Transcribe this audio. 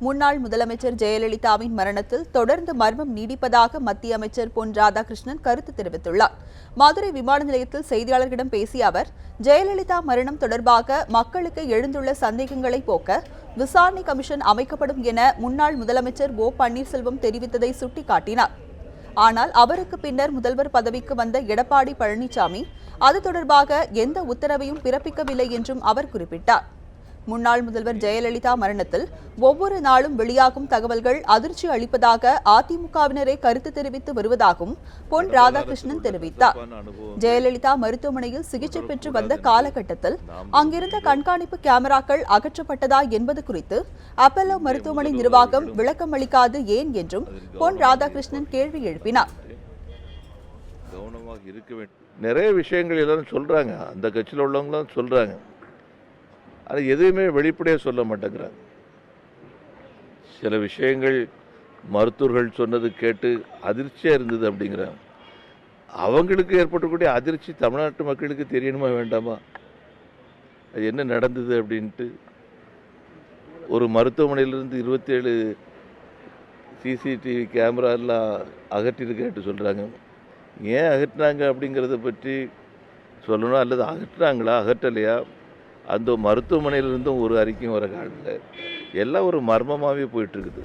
முன்னாள் முதலமைச்சர் ஜெயலலிதாவின் மரணத்தில் தொடர்ந்து மர்மம் நீடிப்பதாக மத்திய அமைச்சர் பொன் ராதாகிருஷ்ணன் கருத்து தெரிவித்துள்ளார். மதுரை விமான நிலையத்தில் செய்தியாளர்களிடம் பேசிய அவர், ஜெயலலிதா மரணம் தொடர்பாக மக்களுக்கு எழுந்துள்ள சந்தேகங்களை போக்க விசாரணை கமிஷன் அமைக்கப்படும் என முன்னாள் முதலமைச்சர் ஓ பன்னீர்செல்வம் தெரிவித்ததை சுட்டிக்காட்டினார். ஆனால் அவருக்கு பின்னர் முதல்வர் பதவிக்கு வந்த எடப்பாடி பழனிசாமி அது தொடர்பாக எந்த உத்தரவையும் பிறப்பிக்கவில்லை என்றும் அவர் குறிப்பிட்டார். முன்னாள் முதல்வர் ஜெயலலிதா மரணத்தில் ஒவ்வொரு நாளும் வெளியாகும் தகவல்கள் அதிர்ச்சி அளிப்பதாக அதிமுகவினரே கருத்து தெரிவித்து வருவதாகவும் பொன் ராதாகிருஷ்ணன் தெரிவித்தார். ஜெயலலிதா மருத்துவமனையில் சிகிச்சை பெற்று வந்த காலகட்டத்தில் அங்கிருந்த கண்காணிப்பு கேமராக்கள் அகற்றப்பட்டதா என்பது குறித்து அப்பல்லோ மருத்துவமனை நிர்வாகம் விளக்கம் அளிக்காது ஏன் என்றும் பொன் ராதாகிருஷ்ணன் கேள்வி எழுப்பினார். கவனமாக இருக்க வேண்டும். நிறைய விஷயங்கள் எல்லாரும் சொல்றாங்க, அந்த கட்சியில் உள்ளவங்களும் சொல்றாங்க. அது எதுவுமே வெளிப்படையாக சொல்ல மாட்டேங்கிறாங்க. சில விஷயங்கள் மருத்துவர்கள் சொன்னது கேட்டு அதிர்ச்சியாக இருந்தது அப்படிங்கிறாங்க. அவங்களுக்கு ஏற்பட்டக்கூடிய அதிர்ச்சி தமிழ்நாட்டு மக்களுக்கு தெரியணுமா வேண்டாமா? அது என்ன நடந்தது அப்படின்ட்டு. ஒரு மருத்துவமனையிலிருந்து 27 சிசிடிவி கேமராலாம் அகற்றிருக்கேட்டு சொல்கிறாங்க. ஏன் அகற்றினாங்க அப்படிங்கிறத பற்றி சொல்லணும், அல்லது அகற்றினாங்களா அகற்றலையா, அந்த மருத்துவமனையிலிருந்தும் ஒரு அறிக்கையும் வர காலத்தில் எல்லாம் ஒரு மர்மமாகவே போயிட்டுருக்குது.